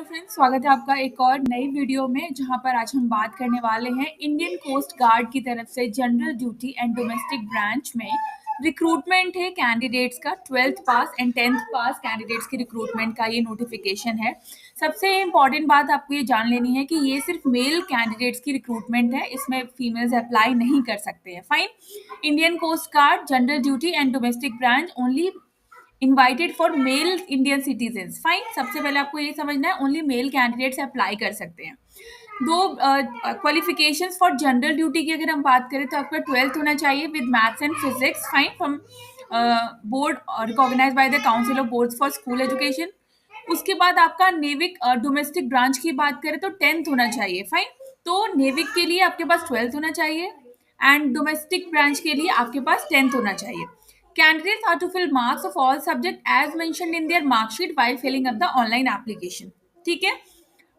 Friends, स्वागत है आपका एक और नई वीडियो में, जहां पर आज हम बात करने वाले हैं इंडियन कोस्ट गार्ड की तरफ से general duty and domestic branch में रिक्रूटमेंट है कैंडिडेट्स का। 12th pass and 10th pass candidates की रिक्रूटमेंट का ये नोटिफिकेशन है। सबसे इम्पॉर्टेंट बात आपको ये जान लेनी है कि ये सिर्फ मेल कैंडिडेट्स की रिक्रूटमेंट है, इसमें फीमेल्स अप्लाई नहीं कर सकते हैं। Fine. Indian coast guard general duty and domestic branch only invited for male Indian citizens. Fine. सबसे पहले आपको ये समझना है ओनली मेल कैंडिडेट्स अप्लाई कर सकते हैं। दो क्वालिफिकेशंस फॉर जनरल ड्यूटी की अगर हम बात करें तो आपका 12th होना चाहिए with maths and physics. Fine. From board recognise by the council of boards for school education. उसके बाद आपका नेविक डोमेस्टिक ब्रांच की बात करें तो 10th होना चाहिए। फाइन। तो नेविक के लिए आपके पास 12th होना चाहिए एंड डोमेस्टिक ब्रांच के लिए आपके पास 10th होना चाहिए। Candidates are to fill marks of all subject as mentioned in their mark sheet while filling up the online application. ठीक है।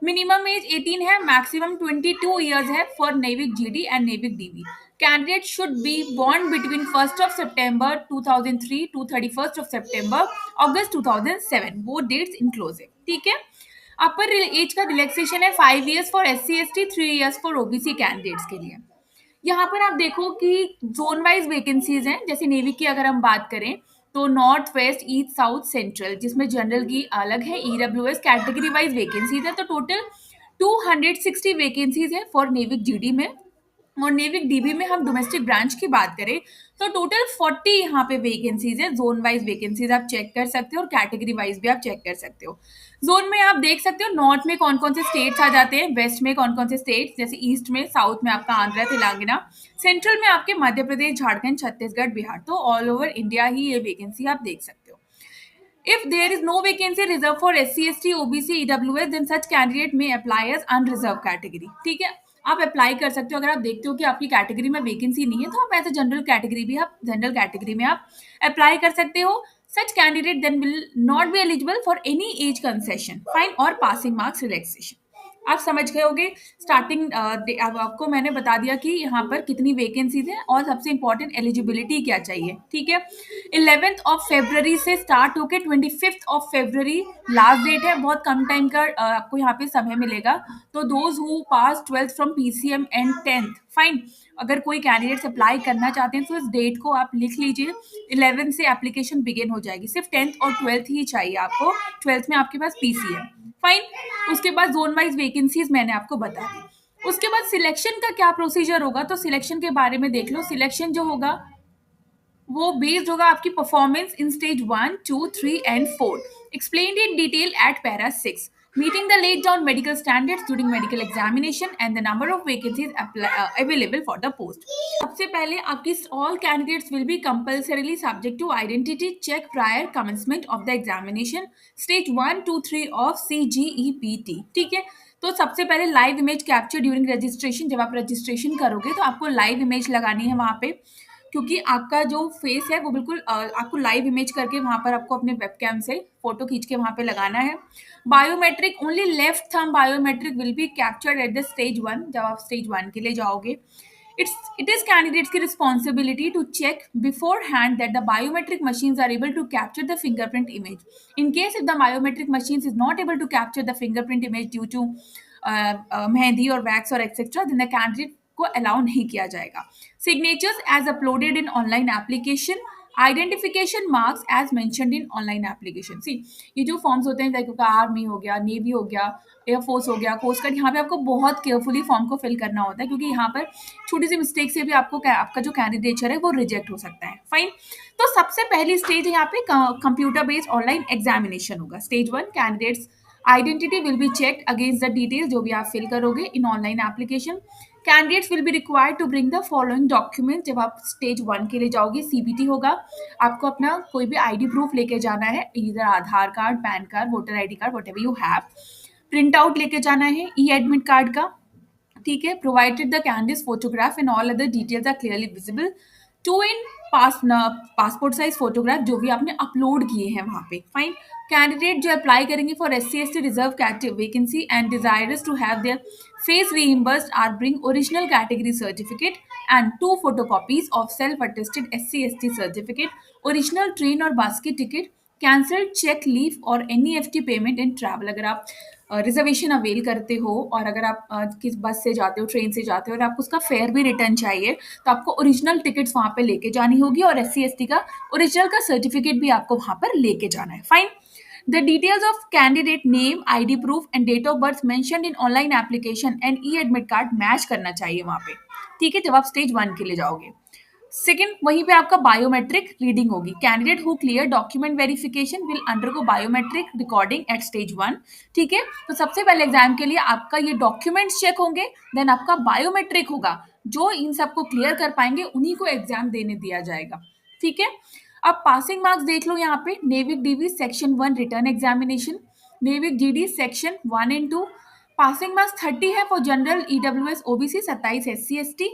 मिनिमम एज 18 है, मैक्सिमम 22 ईयर्स है for Navik GD and Navik DV. Candidate should be born between 1st of September 2003 to 31st of September August 2007, both dates inclusive. ठीक है। Upper age का relaxation है 5 years for SC ST, 3 years for OBC candidates के लिए। यहाँ पर आप देखो कि जोन वाइज वैकेंसीज हैं। जैसे नेवी की अगर हम बात करें तो north west east south central, जिसमें जनरल की अलग है, EWS कैटेगरी वाइज वैकेंसीज है। तो टोटल 260 वैकेंसीज है फॉर नेविक जीडी में। और नेविक डीबी में हम डोमेस्टिक ब्रांच की बात करें तो टोटल 40 यहाँ पे वैकेंसीज है। जोन वाइज वैकेंसीज आप चेक कर सकते हो और कैटेगरी वाइज भी आप चेक कर सकते हो। जोन में आप देख सकते हो नॉर्थ में कौन कौन से स्टेट्स आ जाते हैं, वेस्ट में कौन कौन से स्टेट्स, जैसे ईस्ट में, साउथ में आपका आंध्र तेलंगाना, सेंट्रल में आपके मध्य प्रदेश झारखंड छत्तीसगढ़ बिहार। तो ऑल ओवर इंडिया ही ये वैकेंसी आप देख सकते हो। If there is no vacancy reserved for SC, ST, OBC, EWS, then such candidate may apply as unreserved category. ठीक है। आप अप्लाई कर सकते हो। अगर आप देखते हो कि आपकी कैटेगरी में वैकेंसी नहीं है तो आप ऐसे जनरल कैटेगरी में आप अप्लाई कर सकते हो। Such candidate then will not be eligible for any age concession, fine or passing marks relaxation. आप समझ गए होगे। स्टार्टिंग अब आपको मैंने बता दिया कि यहाँ पर कितनी वैकेंसीज है और सबसे इंपॉर्टेंट एलिजिबिलिटी क्या चाहिए। ठीक है। 11th of February से स्टार्ट होके 25th of February last date है। बहुत कम टाइम का आपको यहाँ पे समय मिलेगा। तो those who pass 12th from PCM and 10th, fine, अगर कोई कैंडिडेट्स अप्लाई करना चाहते हैं तो इस डेट को आप लिख लीजिए। 11 से एप्लीकेशन बिगिन हो जाएगी। सिर्फ 10th और 12th ही चाहिए आपको। 12th में आपके पास PCM, फाइन। उसके बाद जोन वाइज वैकेंसीज मैंने आपको बता दी। उसके बाद सिलेक्शन का क्या प्रोसीजर होगा, तो सिलेक्शन के बारे में देख लो। सिलेक्शन जो होगा वो बेस्ड होगा आपकी performance in stage 1, 2, 3 and 4, explained in detail eight para 6, meeting the laid down medical standards during medical examination and the number of vacancies available for the post. सबसे पहले आपकी all candidates will be compulsorily subject to identity check prior commencement of the examination, stage 1, 2, 3 of CGEPT. ठीक है। तो सबसे पहले live image capture during registration. जब आप रजिस्ट्रेशन करोगे तो आपको लाइव इमेज लगानी है वहाँ पे, क्योंकि आपका जो फेस है वो बिल्कुल आपको लाइव इमेज करके वहाँ पर आपको अपने वेबकैम से फोटो खींच के वहाँ पे लगाना है। Biometric only left thumb biometric will be captured at the stage 1। जब आप स्टेज 1 के लिए जाओगे, it is candidates की responsibility to check beforehand that the biometric machines are able to capture the fingerprint image. In case if the biometric machines is not able to capture the fingerprint image due to mehndi और wax और etcetera, then the candidate को allow नहीं किया जाएगा। Signatures as uploaded in online application, identification marks as mentioned in online application. See, ये जो forms होते हैं लाइक आर्मी हो गया, नेवी हो गया, एयरफोर्स हो गया, कोस्ट गार्ड, यहाँ पे आपको बहुत केयरफुली फॉर्म को फिल करना होता है, क्योंकि यहाँ पर छोटी सी मिस्टेक से भी आपका जो कैंडिडेचर है वो रिजेक्ट हो सकता है। फाइन। तो सबसे पहली स्टेज है यहाँ पे कंप्यूटर बेस्ड ऑनलाइन एग्जामिनेशन होगा। Stage 1, candidates identity will be checked against the details जो भी आप फिल करोगे in online application. Candidates will be required to bring the following document. जब आप स्टेज 1 के लिए जाओगे, CBT होगा, आपको अपना कोई भी ID प्रूफ लेके जाना है, इधर Aadhaar card, PAN card, voter ID card, whatever you have. Print out लेके जाना है एडमिट कार्ड का। ठीक है। Provided the candidates photograph and all other details are clearly visible. 2 in passport size photograph जो भी आपने अपलोड किए हैं वहाँ पे। फाइन। कैंडिडेट जो अप्लाई करेंगे for SC ST reserve vacancy and desires to have their face reimbursed are bring original category certificate and 2 photocopies of self attested SC ST certificate, original train और बस की ticket, cancelled check leave और NEFT payment and travel. अगर आप reservation avail करते हो और अगर आप किस बस से जाते हो, ट्रेन से जाते हो और आपको उसका फेयर भी रिटर्न चाहिए, तो आपको ओरिजिनल टिकट्स वहाँ पे लेके जानी होगी और SC/ST का ओरिजिनल का सर्टिफिकेट भी आपको वहाँ पर लेके जाना है। Fine. The details of candidate name, ID proof and date of birth mentioned in online application and e-admit card match करना चाहिए वहाँ पे, ठीक है, जब आप स्टेज 1 के लिए जाओगे। सेकंड, वहीं पे आपका बायोमेट्रिक रीडिंग होगी। Candidate who clear document verification will undergo biometric recording at stage 1, ठीक है। तो सबसे पहले एग्जाम के लिए आपका ये डॉक्यूमेंट्स चेक होंगे, देन आपका बायोमेट्रिक होगा। जो इन सबको क्लियर कर पाएंगे उन्हीं को एग्जाम देने दिया जाएगा, ठीक है। अब पासिंग मार्क्स देख लो यहाँ पे। Navik DV section 1 written examination, Navik GD section 1 and 2, passing marks 30 है for general, EWS, OBC, 27 SC/ST,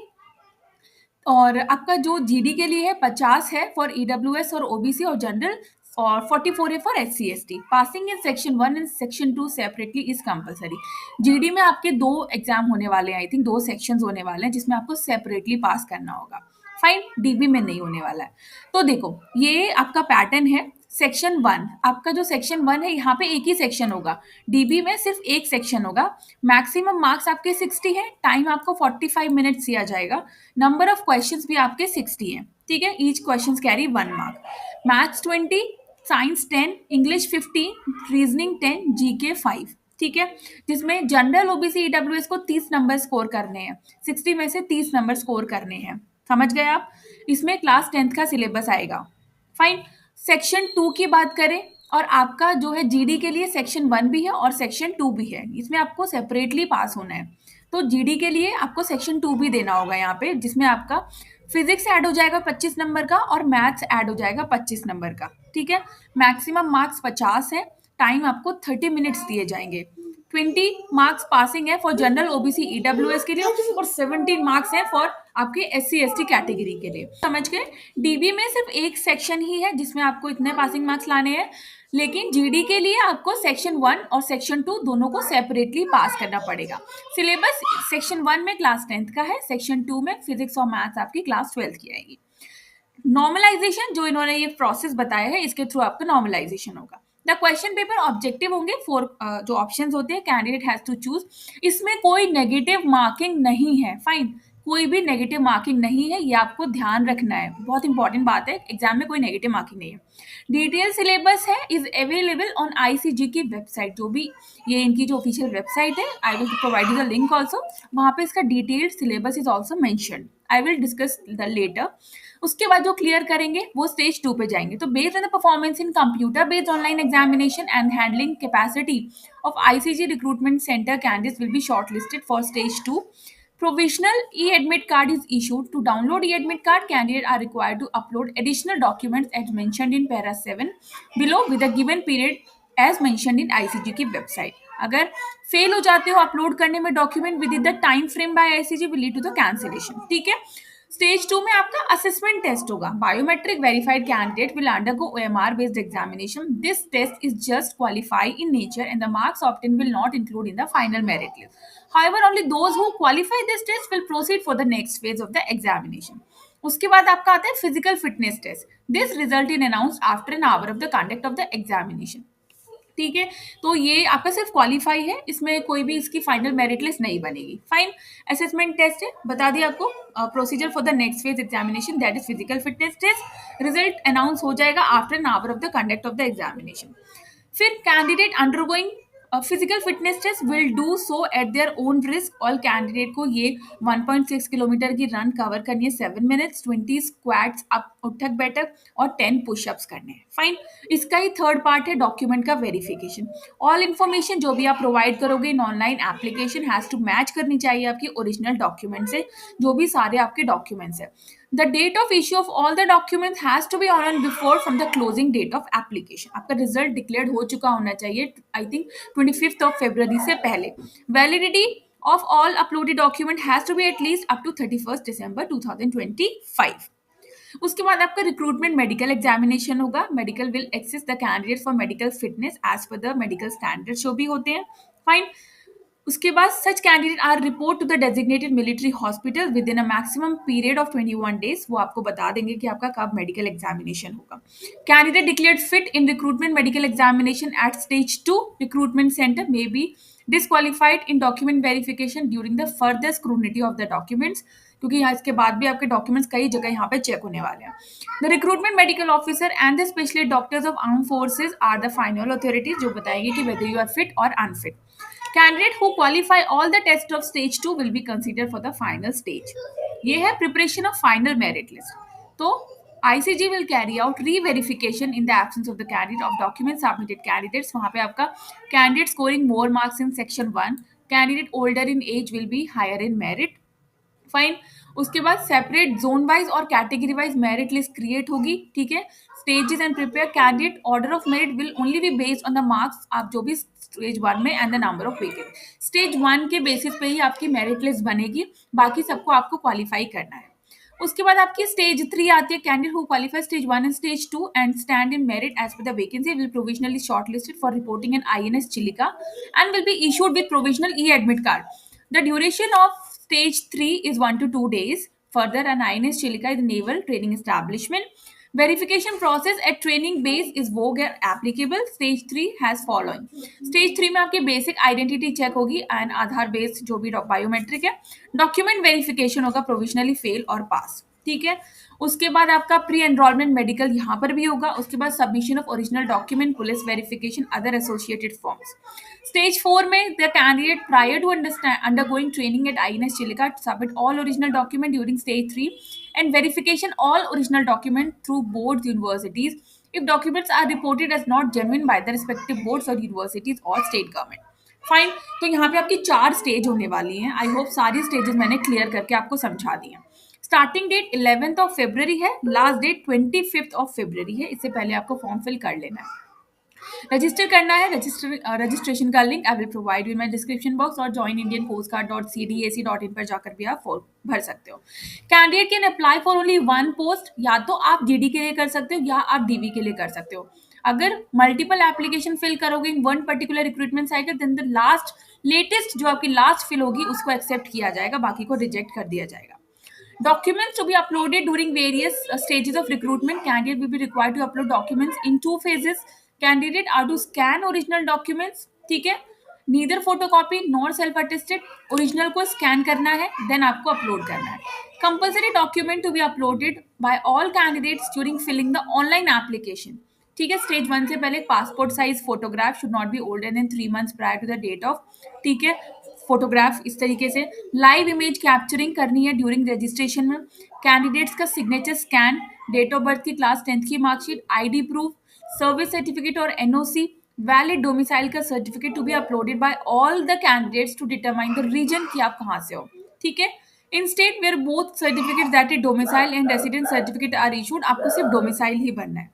और आपका जो जीडी के लिए है 50 है फॉर EWS और OBC और जनरल, और 44 है for SC/ST। Passing in section 1 and section 2 separately is compulsory. GD में आपके 2 एग्जाम होने वाले हैं, आई थिंक 2 सेक्शंस होने वाले हैं जिसमें आपको सेपरेटली पास करना होगा। फाइन, डीबी में नहीं होने वाला है। तो देखो ये आपका पैटर्न है। सेक्शन 1, आपका जो सेक्शन 1 है यहाँ पे एक ही सेक्शन होगा, डीबी में सिर्फ एक सेक्शन होगा। मैक्सिमम मार्क्स आपके 60 है, टाइम आपको 45 मिनट्स दिया जाएगा, नंबर ऑफ क्वेश्चंस भी आपके 60 हैं, ठीक है। Each questions carry 1 mark. Maths 20, science 10, English 15, reasoning 10, GK 5, ठीक है। जिसमें जनरल, OBC, EWS को 30 नंबर स्कोर करने हैं, 60 में से 30 नंबर स्कोर करने हैं, समझ गए आप। इसमें क्लास 10th का सिलेबस आएगा। फाइन। सेक्शन 2 की बात करें, और आपका जो है जीडी के लिए सेक्शन 1 भी है और सेक्शन 2 भी है, इसमें आपको सेपरेटली पास होना है। तो जीडी के लिए आपको सेक्शन 2 भी देना होगा यहाँ पे, जिसमें आपका फिजिक्स ऐड हो जाएगा 25 नंबर का और मैथ्स ऐड हो जाएगा 25 नंबर का, ठीक है। मैक्सिमम मार्क्स 50 है, टाइम आपको 30 मिनट्स दिए जाएंगे। 20 मार्क्स पासिंग है फॉर जनरल, OBC, EWS के लिए, और 17 मार्क्स है फॉर आपके SC/ST कैटेगरी के लिए, समझ गए। डीबी में सिर्फ एक सेक्शन ही है जिसमें आपको इतने पासिंग मार्क्स लाने हैं, लेकिन जीडी के लिए आपको सेक्शन 1 और सेक्शन 2 दोनों को सेपरेटली पास करना पड़ेगा। सिलेबस सेक्शन 1 में क्लास 10th का है, सेक्शन 2 में फिजिक्स और मैथ्स आपकी क्लास 12th की आएगी। नॉर्मलाइजेशन, जो इन्होंने ये प्रोसेस बताया है, इसके थ्रू आपका नॉर्मलाइजेशन होगा। द क्वेश्चन पेपर ऑब्जेक्टिव होंगे, 4 जो ऑप्शंस होते हैं, कैंडिडेट हैज टू चूज। इसमें कोई नेगेटिव मार्किंग नहीं है, फाइन, कोई भी नेगेटिव मार्किंग नहीं है, ये आपको ध्यान रखना है, बहुत इंपॉर्टेंट बात है, एग्जाम में कोई नेगेटिव मार्किंग नहीं है। डिटेल सिलेबस है, इज अवेलेबल ऑन ICG की वेबसाइट, जो भी ये इनकी जो ऑफिशियल वेबसाइट है, I will provide you the link also, वहाँ पे इसका detailed syllabus is also mentioned, I will discuss the later. उसके बाद जो क्लियर करेंगे वो स्टेज 2 पे जाएंगे। तो based on the performance in computer based online examination and handling capacity of ICG recruitment centre, candidates will be shortlisted for stage 2। Provisional e-admit card is issued. To download e-admit card, candidates are required to upload additional documents as mentioned in para 7 below with a given period as mentioned in ICG की website. अगर fail हो जाते हो upload करने में document within the time frame by ICG will lead to the cancellation, ठीक है। Stage 2 में आपका असेसमेंट टेस्ट होगा। Biometric verified candidate will undergo OMR based examination. This test is just qualify in nature and the marks obtain will not include in the final merit list. However, only those who qualify this test will proceed for the next phase of the examination. उसके बाद आपका आता है physical fitness test. This result in announced after an hour of the conduct of the examination, ठीक है। तो ये आपका सिर्फ क्वालिफाई है, इसमें कोई भी इसकी फाइनल मेरिट लिस्ट नहीं बनेगी। फाइन। असेसमेंट टेस्ट है, बता दिया आपको। Procedure for the next phase examination, that is physical fitness test. Result announce हो जाएगा after an hour of the conduct of the examination. फिर candidate undergoing physical fitness test will do so at their own risk. All candidate को ये 1.6 kilometre की run cover करनी है 7 minutes, 20 squats up उठक बैठक और 10 पुशअप्स करने हैं। फाइन। इसका ही थर्ड पार्ट है डॉक्यूमेंट का वेरिफिकेशन। ऑल इन्फॉर्मेशन जो भी आप प्रोवाइड करोगे in online application has to match करनी चाहिए आपकी ओरिजिनल डॉक्यूमेंट से, जो भी सारे आपके डॉक्यूमेंट्स है। The date of issue of all the documents has to be on and before from the closing date of application. आपका रिजल्ट डिक्लेयर हो चुका होना चाहिए, I think 25th of February से पहले। Validity of all uploaded document has to be at least up to 31st December 2025. उसके बाद आपका रिक्रूटमेंट मेडिकल एग्जामिनेशन होगा। Medical will access the candidate for medical fitness as per the medical standard जो भी होते हैं। फाइन। उसके बाद such candidate are report to the designated military hospital within a maximum period of 21 days. वो आपको बता देंगे कि आपका कब मेडिकल एग्जामिनेशन होगा। Candidate declared fit in recruitment medical examination at stage 2 recruitment centre may be disqualified in document verification during the further scrutiny of the documents, क्योंकि यहाँ इसके बाद भी आपके डॉक्यूमेंट्स कई जगह यहाँ पे चेक होने वाले हैं। The recruitment medical officer and the specially doctors of arm forces are the final authorities, जो बताएंगे कि वेदर यू आर फिट और unfit. Candidate who qualify all the test of stage 2 will be consider for the final stage. ये है preparation of final merit list. तो ICG will carry out re-verification in the absence of the candidate of documents submitted candidates। वहाँ पे आपका candidate scoring more marks in section 1, candidate older in age will be higher in merit। Fine. उसके बाद separate zone wise और category wise merit list create होगी, ठीक है। Stages and prepare candidate order of merit will only be based on the marks आप जो भी stage 1 में and the number of vacant. Stage 1 के बेसिस पे ही आपकी मेरिट लिस्ट बनेगी, बाकी सबको आपको क्वालिफाई करना है। उसके बाद आपकी स्टेज 3 आती है। Candidate who qualify stage 1 and stage 2 and stand in merit as per the vacancy will provisionally shortlisted for reporting in INS Chilika and will be issued with provisional admit card. The duration of stage 3 is 1 to 2 days. Further, an INS Chilika is a naval training establishment. Verification process at training base is vogue applicable. Stage 3 has following. Stage 3 में आपकी basic identity check होगी and Aadhaar based जो भी biometric है। Document verification होगा, provisionally fail और पास, ठीक है। उसके बाद आपका प्री एनरोलमेंट मेडिकल यहाँ पर भी होगा। उसके बाद submission of original document, police verification, other associated forms. Stage 4 में the candidate prior to undergoing training at INS Chilika to submit all original document during stage 3 and verification all original document through boards universities if documents are reported as not genuine by the respective boards or universities or state government। Fine. तो यहाँ पे आपकी 4 stage होने वाली हैं। I hope सारी stages मैंने clear करके आपको समझा दी हैं। Starting date 11th of February है, last date 25th of February है। इससे पहले आपको फॉर्म फिल कर लेना है, रजिस्टर करना है। रजिस्ट्रेशन का link I will provide in my description box और joinindiancoastguard.cdac.in पर जाकर भी आप फॉर्म भर सकते हो। Candidate can apply for only 1 post, या तो आप GD के लिए कर सकते हो या आप DV के लिए कर सकते हो। अगर मल्टीपल एप्लीकेशन फिल करोगे in one particular recruitment cycle, then the last latest जो आपकी लास्ट फिल होगी उसको एक्सेप्ट किया जाएगा, बाकी को रिजेक्ट कर दिया जाएगा। Documents to be uploaded during various stages of recruitment. Candidate will be required to upload documents in 2 phases. Candidate are to scan original documents, ठीक है। Neither photocopy nor self attested, original को scan करना है, then आपको upload करना है। Compulsory document to be uploaded by all candidates during filling the online application, ठीक है। स्टेज 1 से पहले passport size photograph should not be older than 3 months prior to the date of, ठीक है। फोटोग्राफ इस तरीके से लाइव इमेज कैप्चरिंग करनी है ड्यूरिंग रजिस्ट्रेशन में। कैंडिडेट्स का signature scan, date of birth की क्लास 10th की marksheet, ID proof, service certificate और NOC, वैलिड डोमिसाइल का certificate to be uploaded by all the candidates to determine the region कि आप कहाँ से हो, ठीक है। In state where both certificate that is domicile and resident certificate are issued, आपको सिर्फ डोमिसाइल ही बनना है।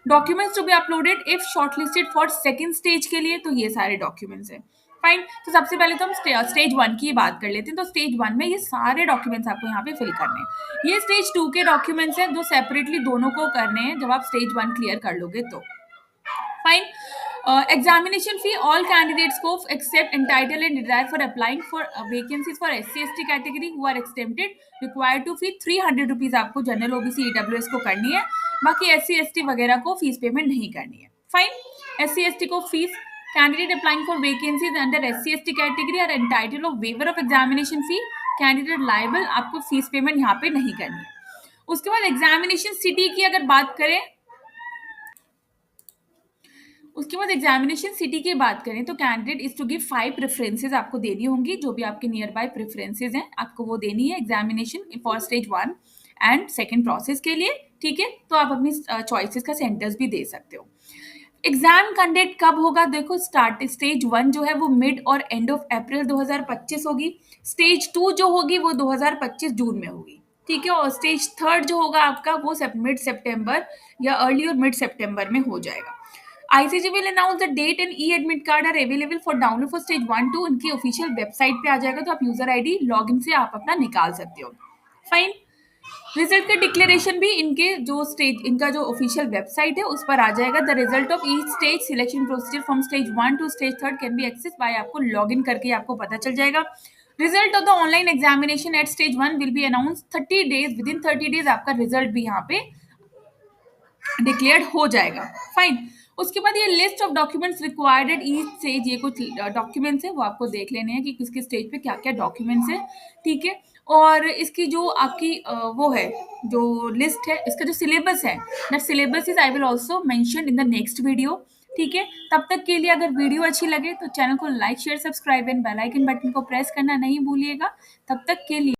Documents to be uploaded if shortlisted for second stage के लिए, तो ये सारे डॉक्यूमेंट्स हैं। फाइन। तो सबसे पहले तो हम स्टेज 1 की बात कर लेते हैं। तो स्टेज 1 में ये सारे डॉक्यूमेंट्स आपको यहाँ पे फिल करने हैं। ये स्टेज 2 के डॉक्यूमेंट्स हैं जो सेपरेटली दोनों को करने हैं जब आप स्टेज 1 क्लियर कर लोगे तो। Fine. Examination fee all candidates को except entitle and desire for applying for vacancies for SC/ST category who are exempted required to fee 300 rupees आपको जनरल OBC EWS को करनी है, बाकी SC/ST वगैरह को फीस पेमेंट नहीं करनी है। फाइन। SC/ST को fees, candidate applying for vacancies under SC/ST category are entitled of waiver of examination fee, candidate liable, आपको फीस पेमेंट यहाँ पे नहीं करनी है। उसके बाद एग्जामिनेशन सिटी की अगर बात करें, तो candidate is to give 5 preferences आपको देनी होंगी, जो भी आपके नियर बाय प्रेफरेंसेज हैं आपको वो देनी है examination for stage 1 and second process के लिए, ठीक है। तो आप अपनी चॉइसेस का सेंटर्स भी दे सकते हो। एग्जाम कंडक्ट कब होगा, देखो स्टेज 1 जो है वो मिड और एंड ऑफ अप्रैल 2025 होगी। स्टेज 2 जो होगी वो 2025 जून में होगी, ठीक है। और स्टेज 3 जो होगा आपका वो मिड सितंबर या अर्ली और मिड सितंबर में हो जाएगा। ICG will announce the date and e-admit card are available for download for stage 1-2, इनकी ऑफिशियल वेबसाइट पे आ जाएगा, तो आप यूजर ID लॉगिन से आप अपना निकाल सकते हो। फाइन। रिजल्ट का डिक्लेरेशन भी इनके जो स्टेज, इनका जो ऑफिशियल वेबसाइट है उस पर आ जाएगा। The result of each stage selection procedure from stage 1 to stage 3 can be access by, आपको लॉगिन करके आपको पता चल जाएगा। Result of the online examination at stage 1 will be announce 30 days, within 30 days आपका रिजल्ट भी यहाँ पे डिक्लेयर्ड हो जाएगा। फाइन। उसके बाद ये list of documents required at each stage, ये कुछ डॉक्यूमेंट्स है वो आपको देख लेने हैं कि किस किस स्टेज पे क्या क्या डॉक्यूमेंट्स है, ठीक है। और इसकी जो आपकी वो है जो लिस्ट है, इसका जो सिलेबस है, that syllabus is I will also mention in the next video, ठीक है। तब तक के लिए अगर वीडियो अच्छी लगे तो चैनल को like share subscribe and bell icon button को प्रेस करना नहीं भूलिएगा। तब तक के लिए